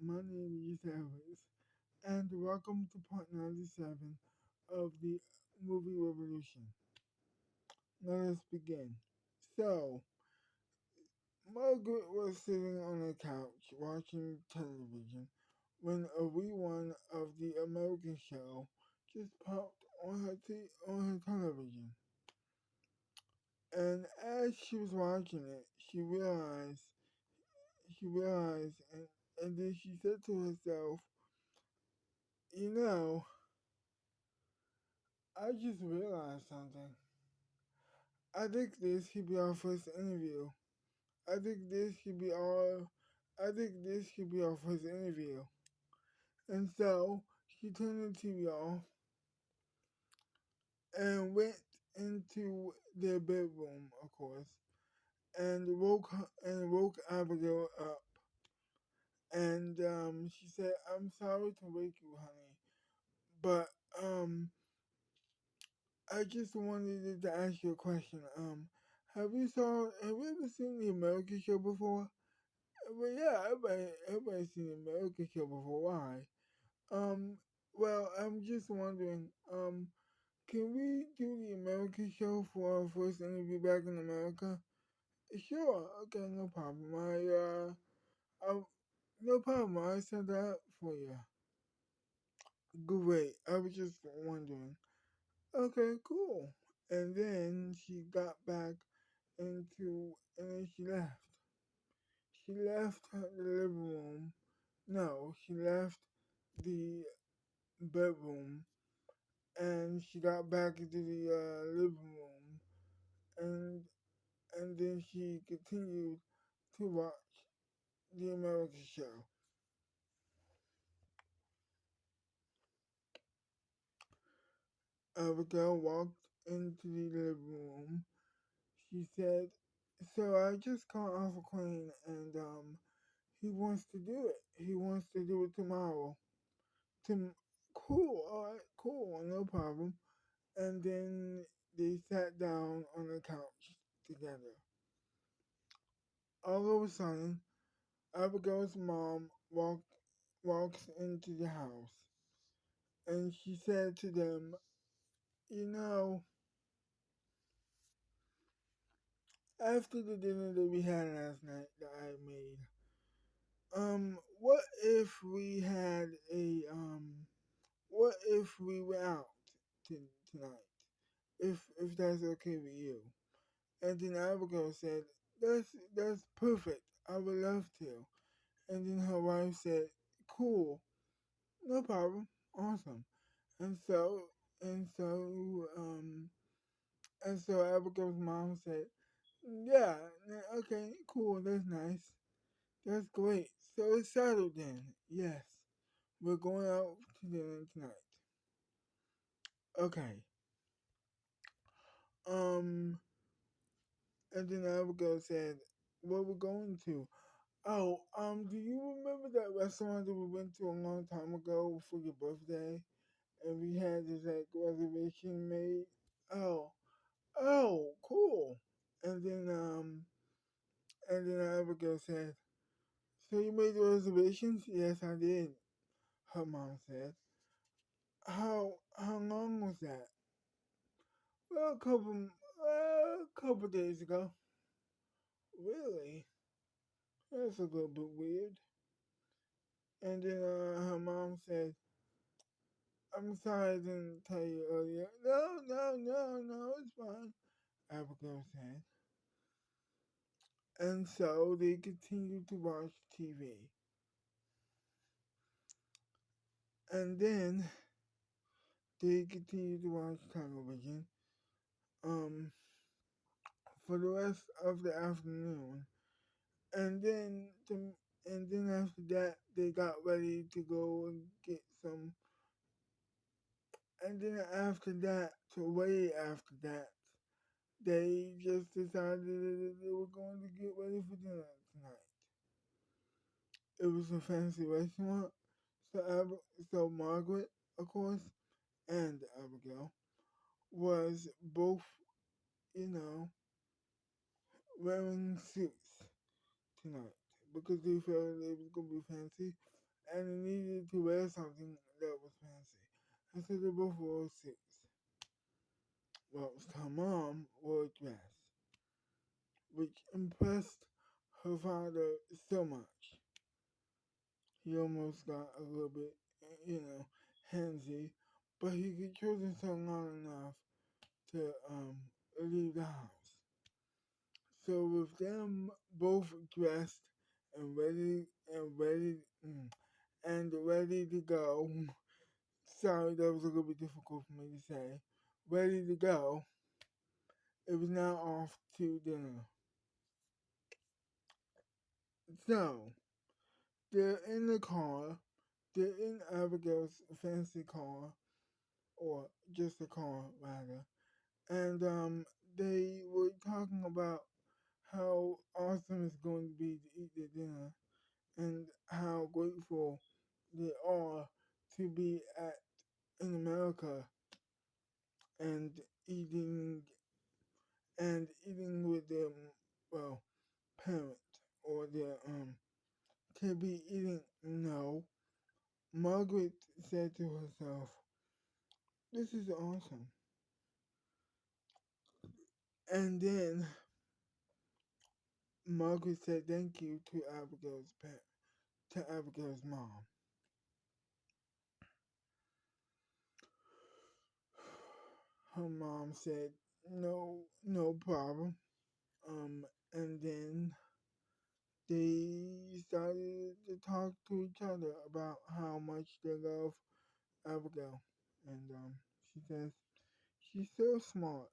My name is YUSEF, and welcome to part 97 of the movie revolution. Let us begin. So, Margaret was sitting on a couch watching television when a rerun of the American show just popped on on her television. And as she was watching it, she realized, and then she said to herself, you know, I just realized something. I think this should be our first interview. I think this should be our I think this should be our first interview. And so she turned the TV off and went into their bedroom, of course, and woke Abigail up. And she said, "I'm sorry to wake you, honey, but um, I just wanted to ask you a question. Have you ever seen the American show before?" Well, yeah, everybody's seen the American show before. Why? Um, well, I'm just wondering. Can we do the American show for our first interview back in America? Sure. Okay, no problem. No problem. I set that up for you. Great. I was just wondering. Okay, cool. And then she got back and then she left. She left the living room. No, she left the bedroom and she got back into the living room and then she continued to watch the American show. Abigail walked into the living room. She said, "So I just called Alpha Queen and he wants to do it. He wants to do it tomorrow." Cool, alright, cool, no problem. And then they sat down on the couch together. All of a sudden, Abigail's mom walks into the house and she said to them, "You know, after the dinner that we had last night that I made, what if we had what if we went out tonight? If that's okay with you?" And then Abigail said, That's perfect. I would love to." And then her wife said, "Cool, no problem, awesome." And so and so and so Abigail's mom said, "Yeah, okay, cool, that's nice. That's great. So it's settled then. Yes, we're going out to dinner tonight." Okay. Um, and then Abigail said, "Where we're going to?" "Oh, do you remember that restaurant that we went to a long time ago for your birthday? And we had this like reservation made?" "Oh, oh, cool." And then Abigail said, "So you made the reservations?" "Yes, I did," her mom said. How long was that?" "Well, a couple days ago." "Really? That's a little bit weird." And then her mom said, "I'm sorry I didn't tell you earlier." "No, no, no, no, it's fine," Abigail said. And so they continued to watch TV. And then they continued to watch television um, for the rest of the afternoon. And then after that they got ready to go and get some. And then after that, so way after that, they just decided that they were going to get ready for dinner tonight. It was a fancy restaurant, so Margaret, of course, and Abigail was both, you know, wearing suits tonight because they felt it was gonna be fancy. and I needed to wear something that was fancy. And so they both wore suits. Well, her mom wore a dress, which impressed her father so much. He almost got a little bit, handsy, but he controlled himself long enough to leave the house. So with them both dressed and ready to go. Sorry, that was a little bit difficult for me to say. Ready to go. It was now off to dinner. So they're in the car. They're in Abigail's fancy car, or just a car rather. And they were talking about how awesome it's going to be to eat their dinner and how grateful they are to be in America and eating eating with their well parent or their to be eating. No, Margaret said to herself, "This is awesome." And then Margaret said thank you to Abigail's mom. Her mom said no problem. And then they started to talk to each other about how much they love Abigail. And she says she's so smart.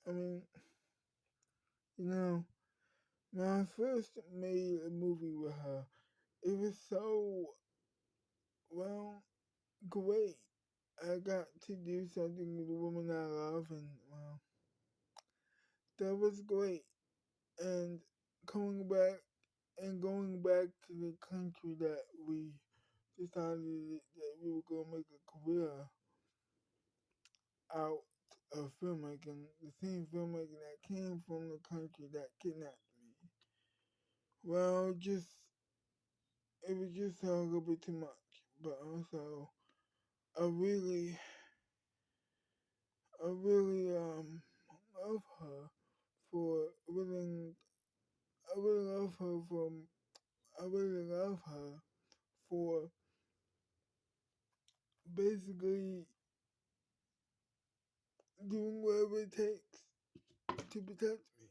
I mean, you know, when I first made a movie with her, it was so, well, great. I got to do something with a woman I love, and, well, that was great. And coming back going back to the country that we decided that we were going to make a career out of filmmaking, the same filmmaking that came from the country that kidnapped me. Well, it was just a little bit too much. But also, I really, love her for willing. I really love her for. I really love her for basically doing whatever it takes to protect me.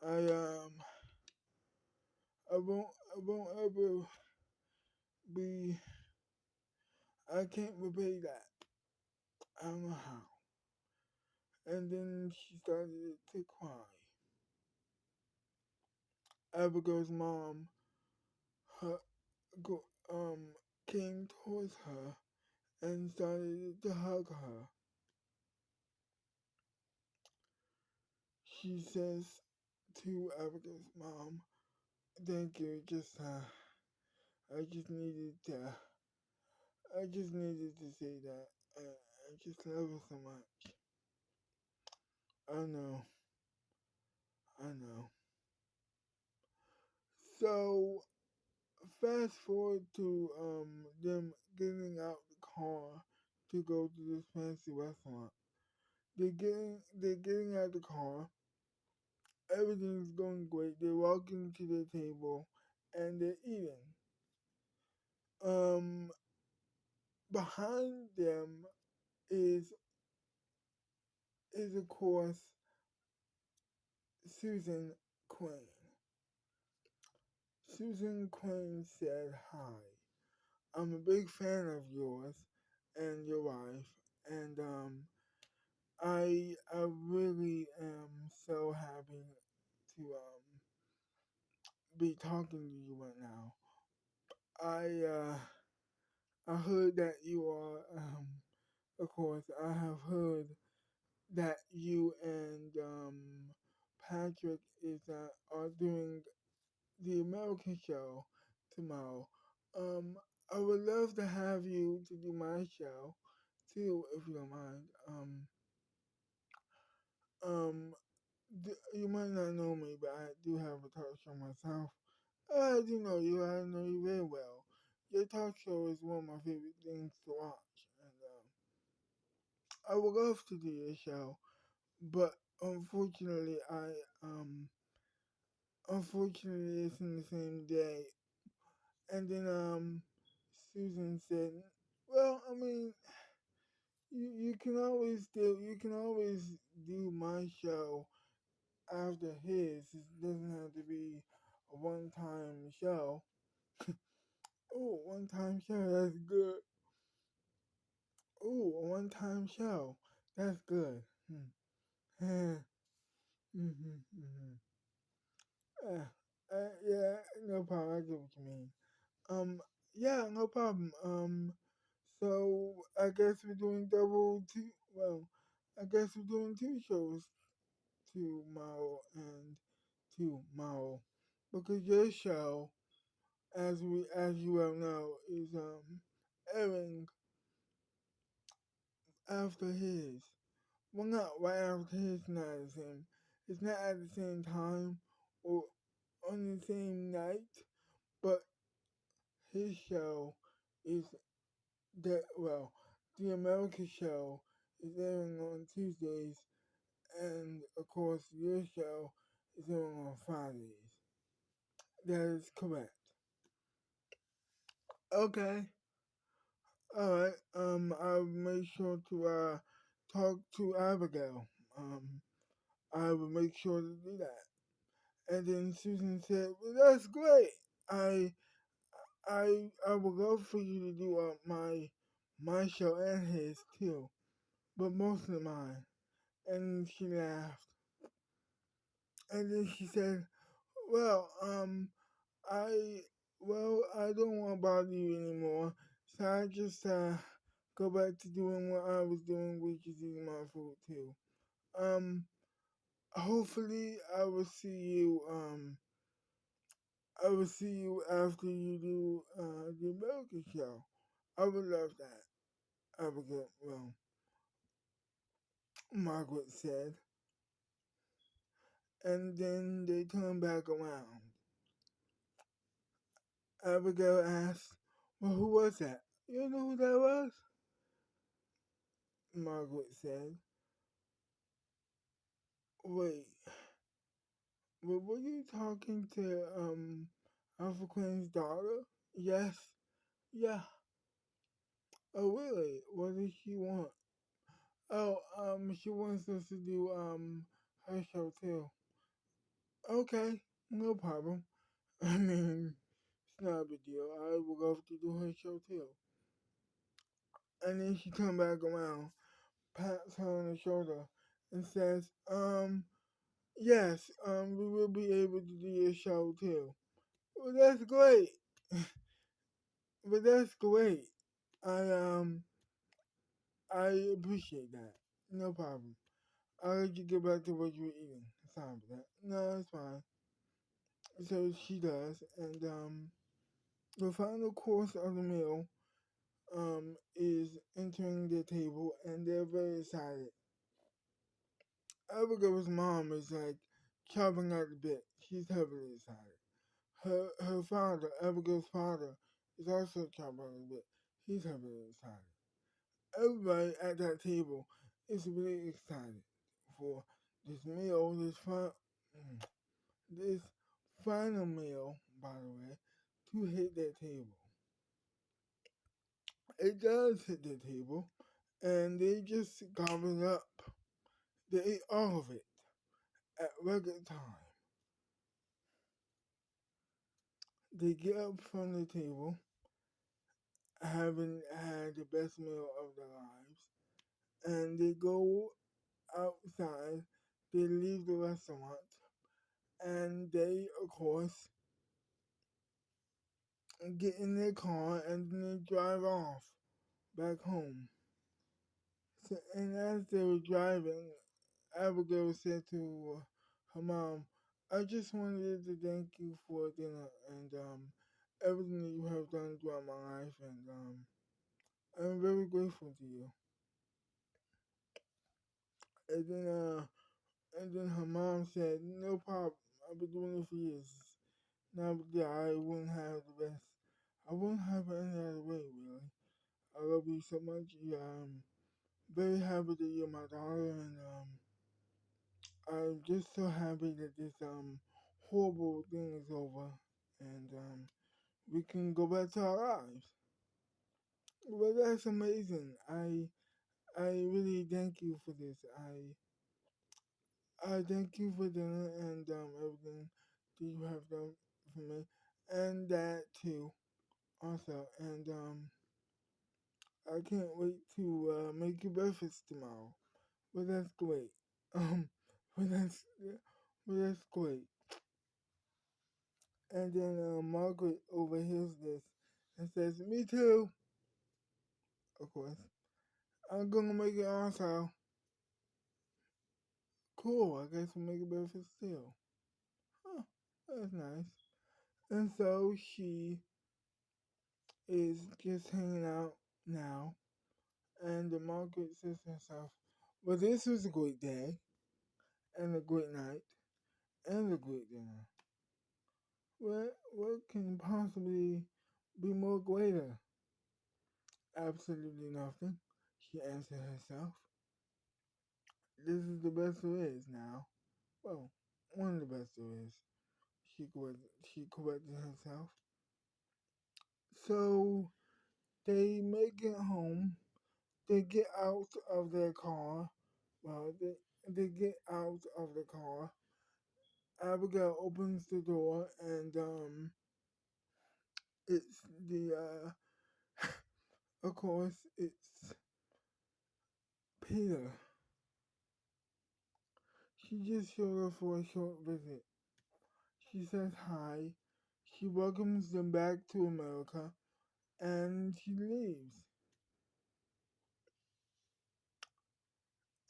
I I won't ever be. I can't repay that. I don't know how. And then she started to cry. Abigail's mom, her, go, came towards her and started to hug her. She says to Abigail's mom, "Thank you. I just needed to. I just needed to say that. I just love her so much. I know. I know." So fast forward to them getting out the car to go to this fancy restaurant. They're getting out the car. Everything's going great. They're walking to the table and they're eating. Um, Behind them is of course Susan Quinn. Susan Quinn said hi. I'm a big fan of yours and your wife, and I really am so happy to be talking to you right now. I heard that you are of course I have heard that you and Patrick are doing the American show tomorrow. Um I would love to have you to do my show too, if you don't mind. Um, you might not know me, but I do have a talk show myself I do know you. I know you very well. Your talk show is one of my favorite things to watch, and I would love to do your show, but unfortunately, unfortunately it's in the same day. And then Susan said, "Well, I mean, you can always do my show after his. It doesn't have to be a one time show." Oh, one time show, that's good. Oh, a one time show, that's good. Hmm. Mm-hmm, mm-hmm. Yeah, no problem. I get what you mean. Um, yeah, no problem. So I guess we're doing double two. Well, I guess we're doing two shows tomorrow and tomorrow because your show, as you well know, is airing after his. Well, not right after his, not the same. It's not at the same time or on the same night, but his show is that well, the America show is airing on Tuesdays, and of course your show is airing on Fridays. That is correct. Okay. All right. I'll make sure to talk to Abigail. I will make sure to do that. And then Susan said, "Well, that's great. I I would love for you to do my show and his too, but mostly mine." And she laughed. And then she said, "Well, I I don't want to bother you anymore, so I just go back to doing what I was doing, which is eating my food too. Um, hopefully I will see you after you do the American show. I would love that." Abigail, well, Margaret said, and then they turned back around. Abigail asked, "Well, who was that?" "You know who that was?" Margaret said. "Wait, were you talking to Alpha Queen's daughter?" "Yes." "Yeah." "Oh, really? What does she want?" "Oh, she wants us to do her show too." "Okay, no problem." I mean, it's not a big deal. I would love to do her show too. And then she come back around, pats her on the shoulder, and says, yes, we will be able to do your show too." "Well, that's great." "But that's great. I, um, I appreciate that. No problem. I'll let you get back to what you were eating. Sorry for that." "No, it's fine." So she does, and, the final course of the meal, is entering the table, and they're very excited. Abigail's mom is like chopping at the bit. She's heavily excited. Her father, Abigail's father, is also chopping at the bit. He's heavily excited. Everybody at that table is really excited for this meal, this final meal, by the way, to hit that table. It does hit the table, and they just gobble it up. They ate all of it at regular time. They get up from the table, having had the best meal of their lives, and they go outside. They leave the restaurant, and they, of course, get in their car and then they drive off back home. So, and as they were driving, Abigail said to her mom, "I just wanted to thank you for dinner and everything that you have done throughout my life, and I'm very grateful to you." And then her mom said, "No problem. I've been doing it for years. Now, yeah, I wouldn't have the best. I wouldn't have it any other way, really. I love you so much. Yeah, I'm very happy that you're my daughter, and I'm just so happy that this horrible thing is over, and we can go back to our lives. Well, that's amazing. I really thank you for this. I thank you for dinner and everything that you have done for me, and that too also. And I can't wait to make your breakfast tomorrow. But that's great. Um, but that's but that's great. And then Margaret overhears this and says, "Me too." Of course, I'm gonna make it also. Cool. I guess we'll make a breakfast too. Huh. That's nice. And so she is just hanging out now, and the Margaret says to herself, "Well, this was a great day, and a great night, and a great dinner. What can possibly be more greater?" "Absolutely nothing," she answered herself. "This is the best there is now. Well, one of the best there is," she corrected herself. So they make it home. They get out of their car. Well, they get out of the car. Abigail opens the door, and it's the of course it's Peter. She just showed up for a short visit. She says hi. She welcomes them back to America, and she leaves.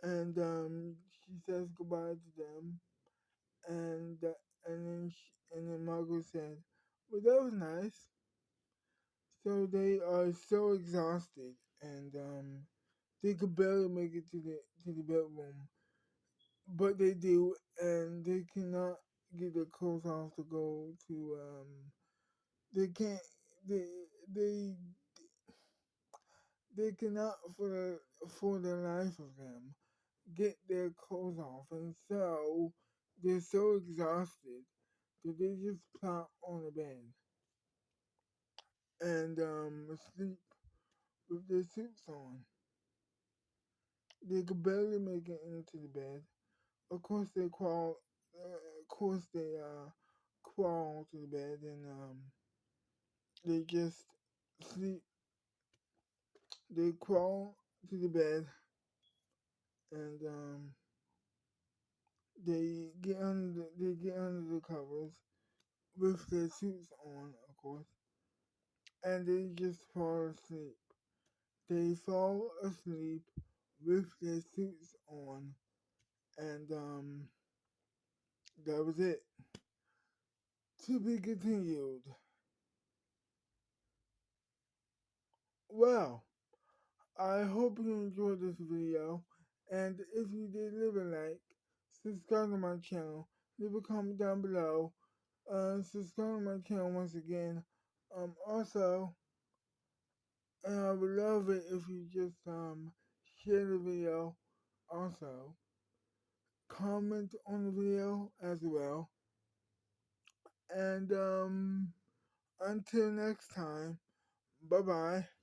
And she says goodbye to them, and then Margaret said, "Well, that was nice." So they are so exhausted, and they could barely make it to the bedroom, but they do, and they cannot get their clothes off to go to they can't they they they cannot for the life of them get their clothes off, and so they're so exhausted that they just plop on the bed and sleep with their suits on. They could barely make it into the bed. Of course, they crawl. Of course, they crawl to the bed, and they just sleep. They crawl to the bed, and they get under the covers with their suits on, of course, and they just fall asleep. They fall asleep with their suits on, and that was it. To be continued. Well, I hope you enjoyed this video, and if you did, leave a like, subscribe to my channel, leave a comment down below, subscribe to my channel once again. Also, and I would love it if you just share the video. Also, comment on the video as well. And until next time, bye bye.